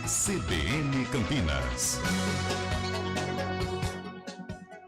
CBN Campinas.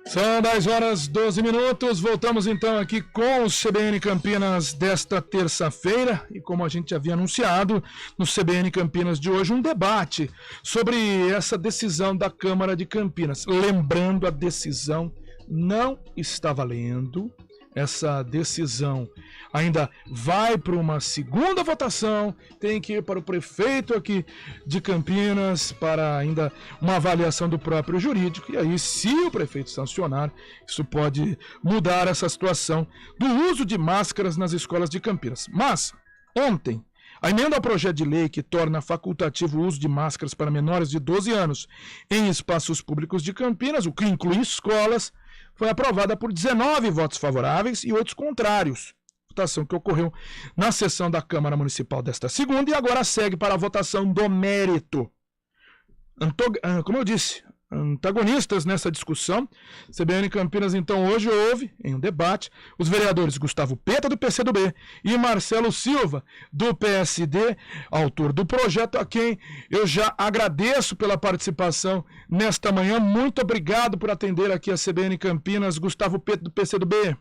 São 10h12. Voltamos então aqui com o CBN Campinas desta terça-feira. E como a gente havia anunciado, no CBN Campinas de hoje, um debate sobre essa decisão da Câmara de Campinas. Lembrando, a decisão não está valendo. Essa decisão ainda vai para uma segunda votação, tem que ir para o prefeito aqui de Campinas para ainda uma avaliação do próprio jurídico. E aí, se o prefeito sancionar, isso pode mudar essa situação do uso de máscaras nas escolas de Campinas. Mas, ontem, a emenda ao projeto de lei que torna facultativo o uso de máscaras para menores de 12 anos em espaços públicos de Campinas, o que inclui escolas, foi aprovada por 19 votos favoráveis e 8 contrários. Votação que ocorreu na sessão da Câmara Municipal desta segunda e agora segue para a votação do mérito. Como eu disse, antagonistas nessa discussão. CBN Campinas, então, hoje houve, em um debate, os vereadores Gustavo Peta, do PCdoB, e Marcelo Silva, do PSD, autor do projeto, a quem eu já agradeço pela participação nesta manhã. Muito obrigado por atender aqui a CBN Campinas. Gustavo Peta, do PCdoB.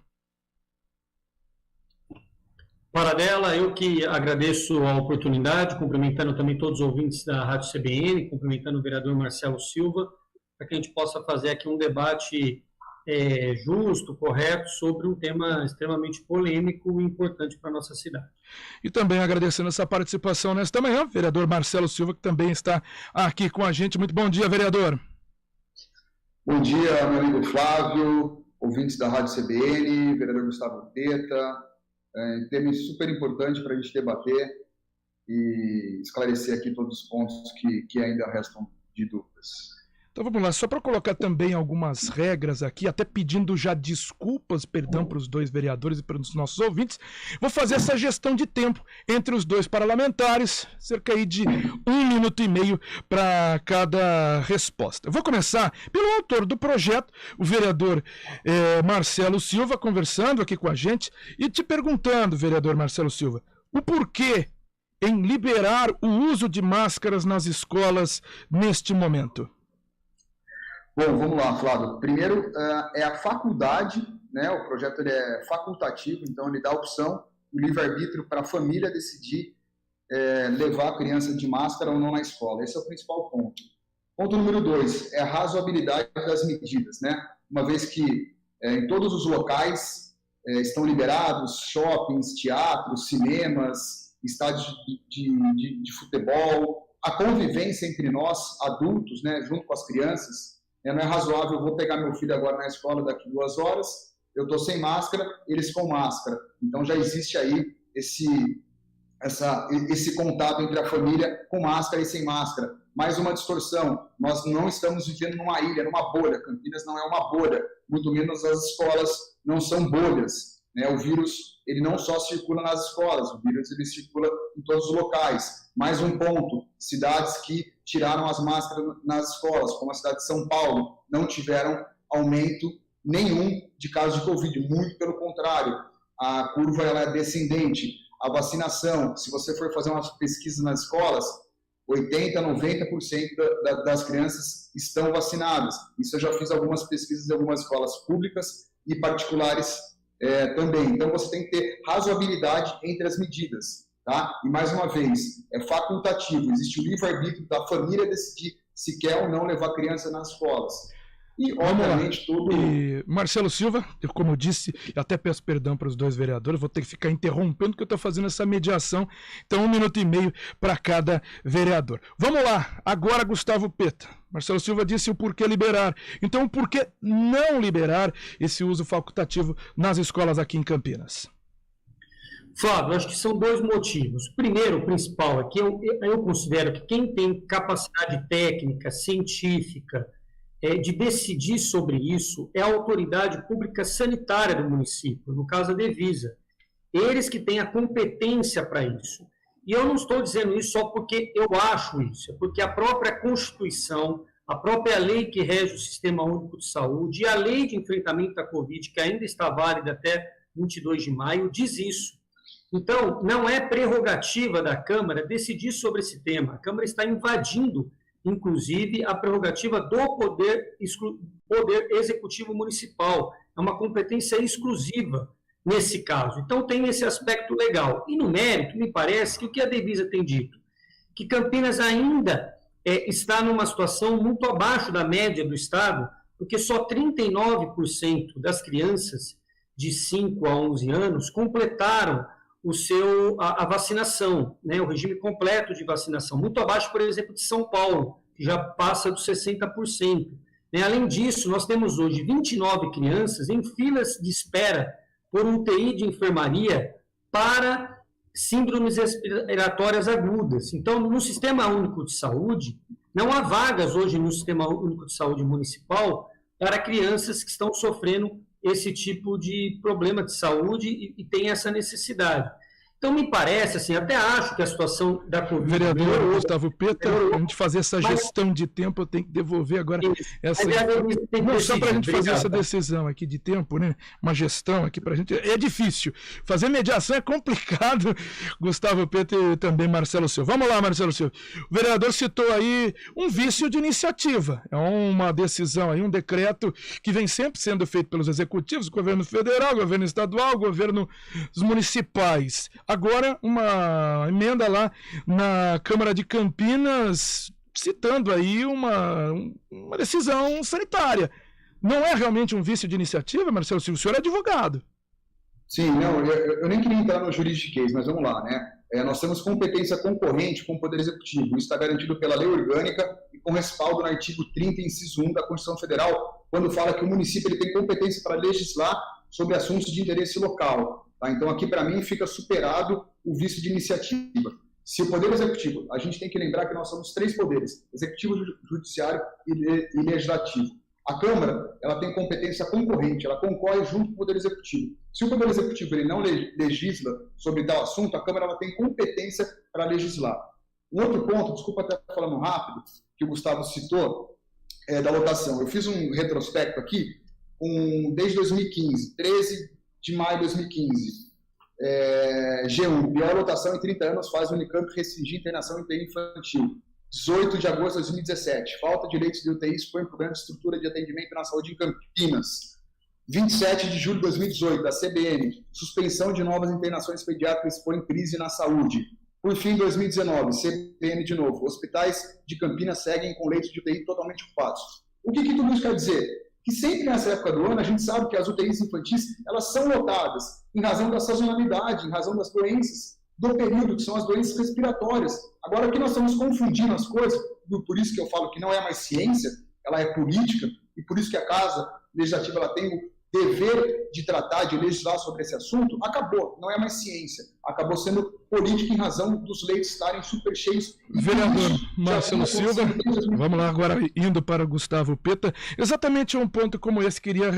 Paradela, eu que agradeço a oportunidade, cumprimentando também todos os ouvintes da Rádio CBN, cumprimentando o vereador Marcelo Silva, para que a gente possa fazer aqui um debate justo, correto, sobre um tema extremamente polêmico e importante para a nossa cidade. E também agradecendo essa participação nesta manhã, vereador Marcelo Silva, que também está aqui com a gente. Muito bom dia, vereador. Bom dia, meu amigo Flávio, ouvintes da Rádio CBN, vereador Gustavo Peta. Tema super importante para a gente debater e esclarecer aqui todos os pontos que ainda restam de dúvidas. Então vamos lá, só para colocar também algumas regras aqui, até pedindo já desculpas, perdão para os dois vereadores e para os nossos ouvintes, vou fazer essa gestão de tempo entre os dois parlamentares, cerca aí de 1 minuto e meio para cada resposta. Eu vou começar pelo autor do projeto, o vereador Marcelo Silva, conversando aqui com a gente e te perguntando, vereador Marcelo Silva, o porquê em liberar o uso de máscaras nas escolas neste momento. Bom, vamos lá, Flávio. Primeiro, é a faculdade, né? O projeto ele é facultativo, então ele dá a opção, o livre-arbítrio para a família decidir levar a criança de máscara ou não na escola. Esse é o principal ponto. Ponto número 2, é a razoabilidade das medidas, né? Uma vez que em todos os locais estão liberados shoppings, teatros, cinemas, estádios de futebol, a convivência entre nós, adultos, né, junto com as crianças. Não é razoável, eu vou pegar meu filho agora na escola daqui 2 horas, eu estou sem máscara, eles com máscara. Então já existe aí esse contato entre a família com máscara e sem máscara. Mais uma distorção, nós não estamos vivendo numa ilha, numa bolha. Campinas não é uma bolha, muito menos as escolas não são bolhas, né? O vírus ele não só circula nas escolas, o vírus ele circula em todos os locais. Mais um ponto, cidades que tiraram as máscaras nas escolas, como a cidade de São Paulo, não tiveram aumento nenhum de casos de Covid, muito pelo contrário, a curva ela é descendente. A vacinação, se você for fazer umas pesquisas nas escolas, 80%, 90% das crianças estão vacinadas. Isso eu já fiz algumas pesquisas em algumas escolas públicas e particulares também. Então você tem que ter razoabilidade entre as medidas. Tá? E mais uma vez, é facultativo, existe o livre-arbítrio da família decidir se quer ou não levar a criança nas escolas. E, obviamente, E Marcelo Silva, como eu disse, eu até peço perdão para os dois vereadores, vou ter que ficar interrompendo porque eu estou fazendo essa mediação, então 1 minuto e meio para cada vereador. Vamos lá, agora Gustavo Peta. Marcelo Silva disse o porquê liberar, então o porquê não liberar esse uso facultativo nas escolas aqui em Campinas? Flávio, acho que são 2 motivos. Primeiro, o principal é que eu considero que quem tem capacidade técnica, científica, de decidir sobre isso é a autoridade pública sanitária do município, no caso a Devisa. Eles que têm a competência para isso. E eu não estou dizendo isso só porque eu acho isso, é porque a própria Constituição, a própria lei que rege o Sistema Único de Saúde e a lei de enfrentamento à Covid, que ainda está válida até 22 de maio, diz isso. Então, não é prerrogativa da Câmara decidir sobre esse tema. A Câmara está invadindo, inclusive, a prerrogativa do poder executivo municipal. É uma competência exclusiva nesse caso. Então, tem esse aspecto legal. E, no mérito, me parece que o que a Devisa tem dito? Que Campinas ainda está numa situação muito abaixo da média do Estado, porque só 39% das crianças de 5 a 11 anos completaram a vacinação, né, o regime completo de vacinação, muito abaixo, por exemplo, de São Paulo, que já passa dos 60%. Além disso, nós temos hoje 29 crianças em filas de espera por UTI de enfermaria para síndromes respiratórias agudas. Então, no Sistema Único de Saúde, não há vagas hoje no Sistema Único de Saúde municipal para crianças que estão sofrendo esse tipo de problema de saúde e tem essa necessidade. Então, me parece, assim, até acho que a situação da Covid... Vereador Gustavo Peta, a gente fazer essa gestão de tempo, eu tenho que devolver agora essa... Não, só para a gente fazer essa decisão aqui de tempo, né? Uma gestão aqui para a gente... É difícil. Fazer mediação é complicado, Gustavo Peta e também Marcelo Silva. Vamos lá, Marcelo Silva. O vereador citou aí um vício de iniciativa. É uma decisão aí, um decreto que vem sempre sendo feito pelos executivos, governo federal, governo estadual, governos municipais. Agora, uma emenda lá na Câmara de Campinas, citando aí uma decisão sanitária. Não é realmente um vício de iniciativa, Marcelo Silva? O senhor é advogado. Sim, não, eu nem queria entrar no juridiquês, mas vamos lá, né? Nós temos competência concorrente com o Poder Executivo. Isso está garantido pela lei orgânica e com respaldo no artigo 30, inciso 1 da Constituição Federal, quando fala que o município ele tem competência para legislar sobre assuntos de interesse local. Tá? Então, aqui, para mim, fica superado o vício de iniciativa. Se o Poder Executivo, a gente tem que lembrar que nós somos 3 poderes, Executivo, Judiciário e Legislativo. A Câmara, ela tem competência concorrente, ela concorre junto com o Poder Executivo. Se o Poder Executivo ele não legisla sobre tal assunto, a Câmara ela tem competência para legislar. Um outro ponto, desculpa até falando rápido, que o Gustavo citou, da votação. Eu fiz um retrospecto aqui, desde 2015, 13 de maio de 2015. G1, pior lotação em 30 anos faz o Unicamp restringir internação em UTI infantil. 18 de agosto de 2017, falta de leitos de UTI expõe problema de estrutura de atendimento na saúde em Campinas. 27 de julho de 2018, da CBN, suspensão de novas internações pediátricas expõe crise na saúde. Por fim, 2019, CBN de novo, hospitais de Campinas seguem com leitos de UTI totalmente ocupados. O que tudo isso quer dizer? Que sempre nessa época do ano a gente sabe que as UTIs infantis elas são lotadas em razão da sazonalidade, em razão das doenças do período, que são as doenças respiratórias. Agora, aqui nós estamos confundindo as coisas, por isso que eu falo que não é mais ciência, ela é política, e por isso que a Casa Legislativa ela tem o dever de tratar, de legislar sobre esse assunto, acabou, não é mais ciência, acabou sendo política em razão dos leitos estarem super cheios. Vereador Marcelo Silva, vamos lá agora indo para Gustavo Peta, exatamente um ponto como esse, queria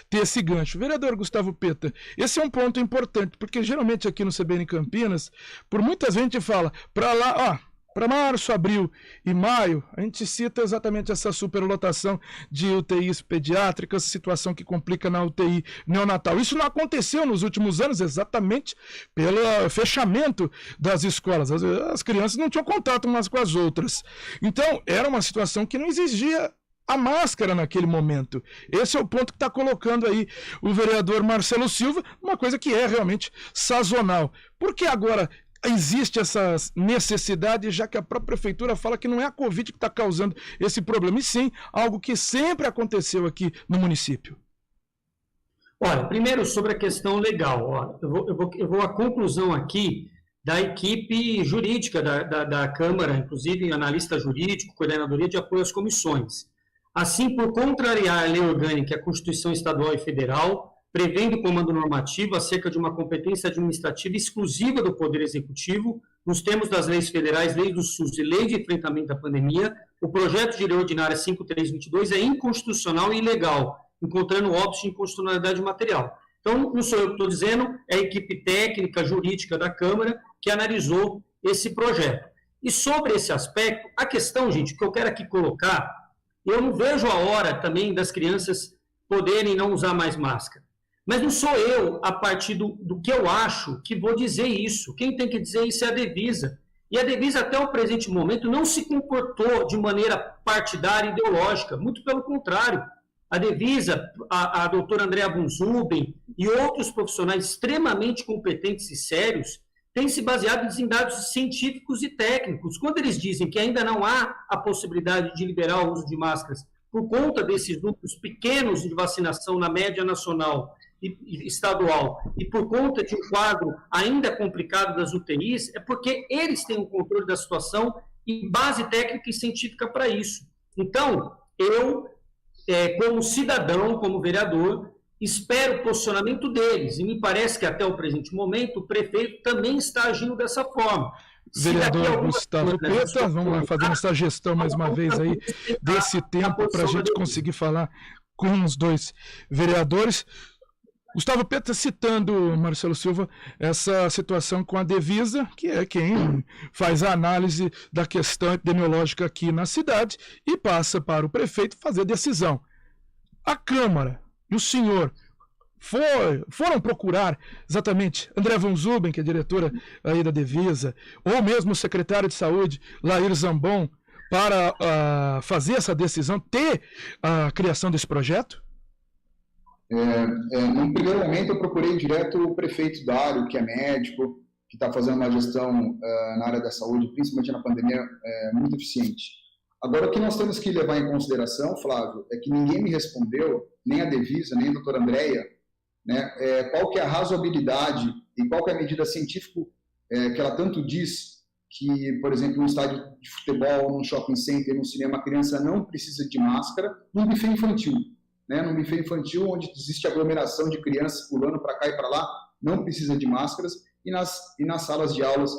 ter esse gancho. Vereador Gustavo Peta, esse é um ponto importante, porque geralmente aqui no CBN Campinas, por muita gente fala, para lá, para março, abril e maio, a gente cita exatamente essa superlotação de UTIs pediátricas, situação que complica na UTI neonatal. Isso não aconteceu nos últimos anos exatamente pelo fechamento das escolas. As crianças não tinham contato umas com as outras. Então, era uma situação que não exigia a máscara naquele momento. Esse é o ponto que está colocando aí o vereador Marcelo Silva, uma coisa que é realmente sazonal. Por que agora existe essa necessidade, já que a própria prefeitura fala que não é a Covid que está causando esse problema, e sim algo que sempre aconteceu aqui no município? Olha, primeiro sobre a questão legal, eu vou à conclusão aqui da equipe jurídica da Câmara, inclusive analista jurídico, coordenadoria de apoio às comissões. Assim, por contrariar a lei orgânica, a Constituição Estadual e Federal, prevendo o comando normativo acerca de uma competência administrativa exclusiva do Poder Executivo, nos termos das leis federais, lei do SUS e lei de enfrentamento à pandemia, o projeto de lei ordinária 5322 é inconstitucional e ilegal, encontrando óbice de inconstitucionalidade material. Então, não sou eu que estou dizendo, é a equipe técnica, jurídica da Câmara que analisou esse projeto. E sobre esse aspecto, a questão, gente, que eu quero aqui colocar, eu não vejo a hora também das crianças poderem não usar mais máscara. Mas não sou eu, a partir do que eu acho, que vou dizer isso. Quem tem que dizer isso é a Devisa. E a Devisa, até o presente momento, não se comportou de maneira partidária e ideológica. Muito pelo contrário. A Devisa, a doutora Andrea von Zuben e outros profissionais extremamente competentes e sérios têm se baseado em dados científicos e técnicos. Quando eles dizem que ainda não há a possibilidade de liberar o uso de máscaras por conta desses números pequenos de vacinação na média nacional e estadual, e por conta de um quadro ainda complicado das UTIs, é porque eles têm o controle da situação e base técnica e científica para isso. Então, eu, como cidadão, como vereador, espero o posicionamento deles, e me parece que até o presente momento o prefeito também está agindo dessa forma. Vereador Gustavo Peta, vamos lá, fazendo essa gestão mais uma vez aí desse tempo para a gente conseguir falar com os dois vereadores. Gustavo Peta citando, Marcelo Silva, essa situação com a Devisa, que é quem faz a análise da questão epidemiológica aqui na cidade e passa para o prefeito fazer a decisão. A Câmara e o senhor foram procurar exatamente André von Zuben, que é diretora aí da Devisa, ou mesmo o secretário de Saúde, Lair Zambon, para fazer essa decisão, ter a criação desse projeto? No primeiro momento eu procurei direto o prefeito Dário, que é médico, que está fazendo uma gestão na área da saúde, principalmente na pandemia, muito eficiente. Agora, o que nós temos que levar em consideração, Flávio, é que ninguém me respondeu, nem a Devisa, nem a doutora Andrea, né, qual que é a razoabilidade e qual que é a medida científica que ela tanto diz que, por exemplo, num estádio de futebol, num shopping center, num cinema, a criança não precisa de máscara, num buffet infantil. Num buffet infantil, onde existe aglomeração de crianças pulando para cá e para lá, não precisa de máscaras, e nas salas de aulas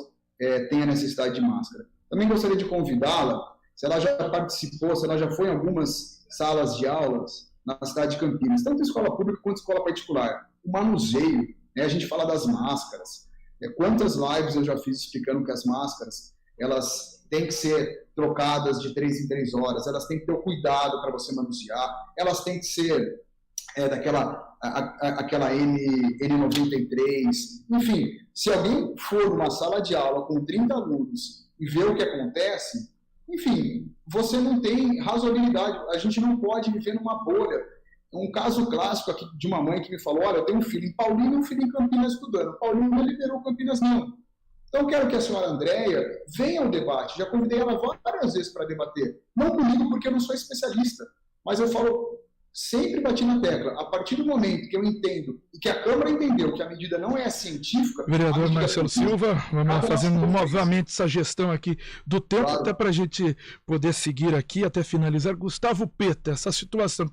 tem a necessidade de máscara. Também gostaria de convidá-la, se ela já participou, se ela já foi em algumas salas de aulas na cidade de Campinas, tanto escola pública quanto escola particular. O manuseio, a gente fala das máscaras. Quantas lives eu já fiz explicando que as máscaras, elas têm que ser trocadas de 3 em 3 horas, elas têm que ter o cuidado para você manusear, elas têm que ser aquela N93, enfim, se alguém for numa sala de aula com 30 alunos e ver o que acontece, enfim, você não tem razoabilidade, a gente não pode viver numa bolha. Um caso clássico aqui de uma mãe que me falou, olha, eu tenho um filho em Paulínia e um filho em Campinas estudando, Paulínia não liberou, Campinas não. Então, eu quero que a senhora Andrea venha ao debate. Já convidei ela várias vezes para debater. Não comigo, porque eu não sou especialista. Mas eu falo, sempre bati na tecla. A partir do momento que eu entendo e que a Câmara entendeu que a medida não é científica... Vereador Marcelo Silva, vamos fazendo novamente essa gestão aqui do tempo, claro, até para a gente poder seguir aqui, até finalizar. Gustavo Peta, essa situação...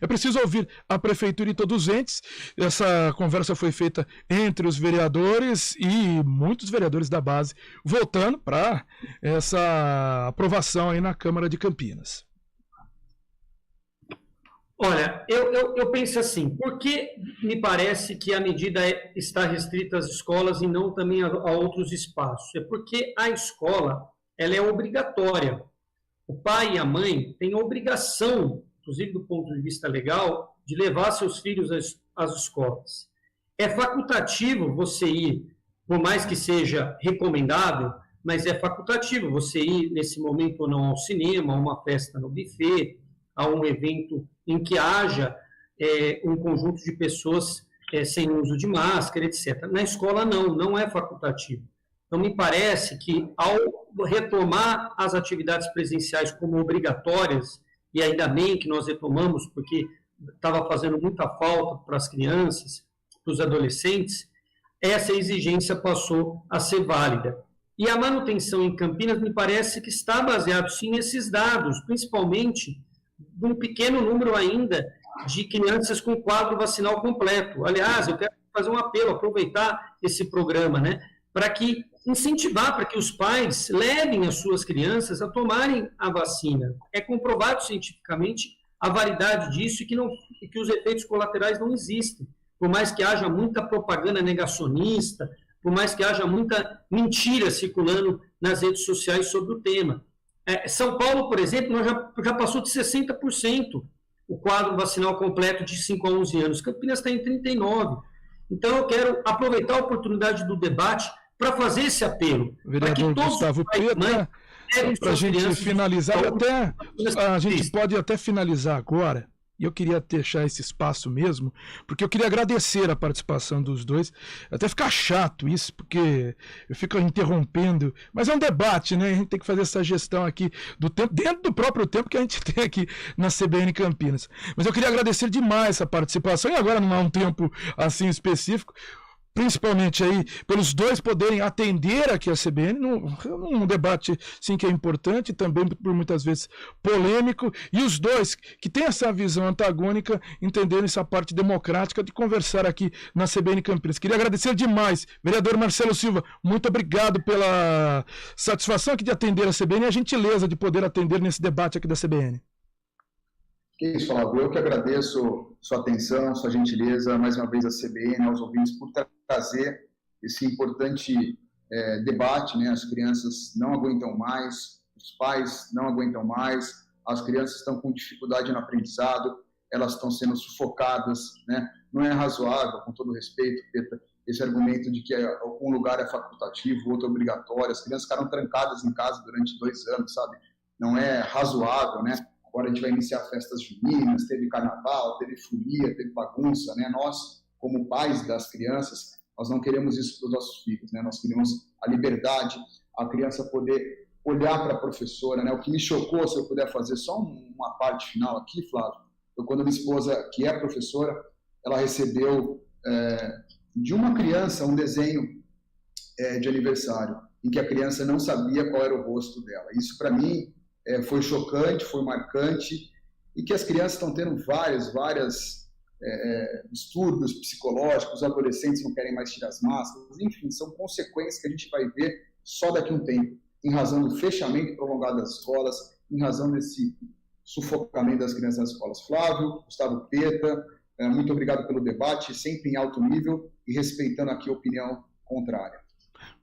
É preciso ouvir a Prefeitura e todos os entes. Essa conversa foi feita entre os vereadores e muitos vereadores da base, voltando para essa aprovação aí na Câmara de Campinas. Olha, eu penso assim, por que me parece que a medida está restrita às escolas e não também a outros espaços? É porque a escola, ela é obrigatória. O pai e a mãe têm a obrigação, inclusive do ponto de vista legal, de levar seus filhos às escolas. É facultativo você ir, por mais que seja recomendável, mas é facultativo você ir, nesse momento ou não, ao cinema, a uma festa no buffet, a um evento em que haja um conjunto de pessoas sem uso de máscara, etc. Na escola, não é facultativo. Então, me parece que, ao retomar as atividades presenciais como obrigatórias, e ainda bem que nós retomamos, porque estava fazendo muita falta para as crianças, para os adolescentes, essa exigência passou a ser válida. E a manutenção em Campinas me parece que está baseado, sim, nesses dados, principalmente de um pequeno número ainda de crianças com quadro vacinal completo. Aliás, eu quero fazer um apelo, aproveitar esse programa, para que incentivar para que os pais levem as suas crianças a tomarem a vacina. É comprovado cientificamente a validade disso e que os efeitos colaterais não existem. Por mais que haja muita propaganda negacionista, por mais que haja muita mentira circulando nas redes sociais sobre o tema. São Paulo, por exemplo, já passou de 60% o quadro vacinal completo de 5 a 11 anos. Campinas está em 39. Então, eu quero aproveitar a oportunidade do debate para fazer esse apelo. Vereador Gustavo Peta, para a gente finalizar, a gente pode até finalizar agora, e eu queria deixar esse espaço mesmo, porque eu queria agradecer a participação dos dois, até ficar chato isso, porque eu fico interrompendo, mas é um debate, né? A gente tem que fazer essa gestão aqui do tempo, dentro do próprio tempo que a gente tem aqui na CBN Campinas. Mas eu queria agradecer demais essa participação, e agora não há um tempo assim específico, principalmente aí pelos dois poderem atender aqui a CBN num debate sim que é importante, também por muitas vezes polêmico, e os dois que têm essa visão antagônica entenderem essa parte democrática de conversar aqui na CBN Campinas. Queria agradecer demais, vereador Marcelo Silva, muito obrigado pela satisfação aqui de atender a CBN e a gentileza de poder atender nesse debate aqui da CBN. Que isso, Flávio. Eu que agradeço sua atenção, sua gentileza, mais uma vez a CBN, aos ouvintes, por trazer esse importante debate, né? As crianças não aguentam mais, os pais não aguentam mais, as crianças estão com dificuldade no aprendizado, elas estão sendo sufocadas, né? Não é razoável, com todo respeito, esse argumento de que um lugar é facultativo, outro é obrigatório, as crianças ficaram trancadas em casa durante 2 anos, sabe? Não é razoável, né? Agora a gente vai iniciar festas juninas, teve carnaval, teve folia, teve bagunça, né? Nós, como pais das crianças, nós não queremos isso para os nossos filhos, né? Nós queremos a liberdade, a criança poder olhar para a professora, né? O que me chocou, se eu puder fazer só uma parte final aqui, Flávio, foi quando a minha esposa, que é professora, ela recebeu de uma criança um desenho de aniversário, em que a criança não sabia qual era o rosto dela. Isso, para mim, foi chocante, foi marcante, e que as crianças estão tendo vários distúrbios psicológicos, os adolescentes não querem mais tirar as máscaras, enfim, são consequências que a gente vai ver só daqui a um tempo, em razão do fechamento prolongado das escolas, em razão desse sufocamento das crianças nas escolas. Flávio, Gustavo Peta, muito obrigado pelo debate, sempre em alto nível e respeitando aqui a opinião contrária.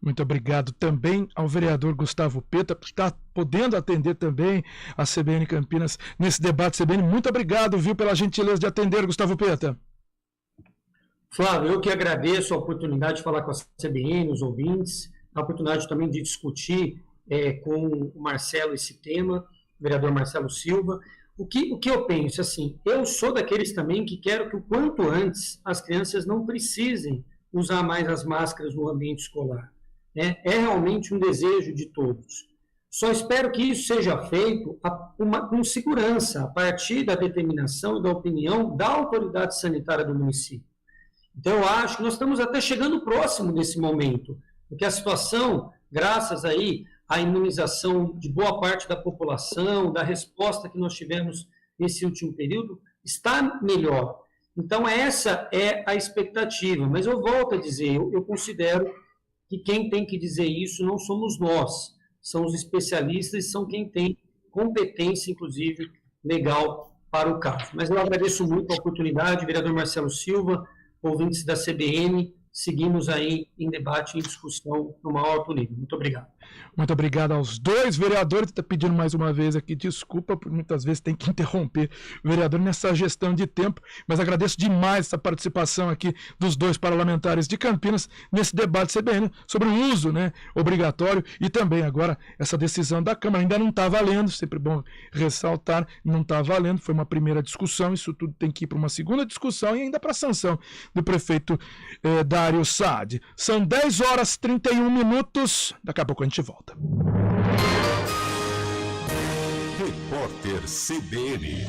Muito obrigado também ao vereador Gustavo Peta por estar podendo atender também a CBN Campinas nesse debate. CBN, muito obrigado, viu, pela gentileza de atender, Gustavo Peta. Flávio, eu que agradeço a oportunidade de falar com a CBN, os ouvintes, a oportunidade também de discutir com o Marcelo esse tema, o vereador Marcelo Silva. O que eu penso, assim, eu sou daqueles também que quero que o quanto antes as crianças não precisem usar mais as máscaras no ambiente escolar. É realmente um desejo de todos. Só espero que isso seja feito com segurança, a partir da determinação e da opinião da autoridade sanitária do município. Então, eu acho que nós estamos até chegando próximo desse momento, porque a situação, graças aí à imunização de boa parte da população, da resposta que nós tivemos nesse último período, está melhor. Então, essa é a expectativa. Mas eu volto a dizer, eu considero que quem tem que dizer isso não somos nós, são os especialistas, são quem tem competência, inclusive, legal para o caso. Mas eu agradeço muito a oportunidade, vereador Marcelo Silva, ouvintes da CBN, seguimos aí em debate e em discussão no maior alto nível. Muito obrigado. Muito obrigado aos dois vereadores. Estou pedindo mais uma vez aqui desculpa, por muitas vezes tem que interromper o vereador nessa gestão de tempo, mas agradeço demais essa participação aqui dos dois parlamentares de Campinas nesse debate CBN sobre o uso, né, obrigatório, e também agora essa decisão da Câmara. Ainda não está valendo, sempre bom ressaltar, não está valendo, foi uma primeira discussão, isso tudo tem que ir para uma segunda discussão e ainda para a sanção do prefeito Dário Saad. São 10h31, daqui a pouco a gente volta. Repórter CBN.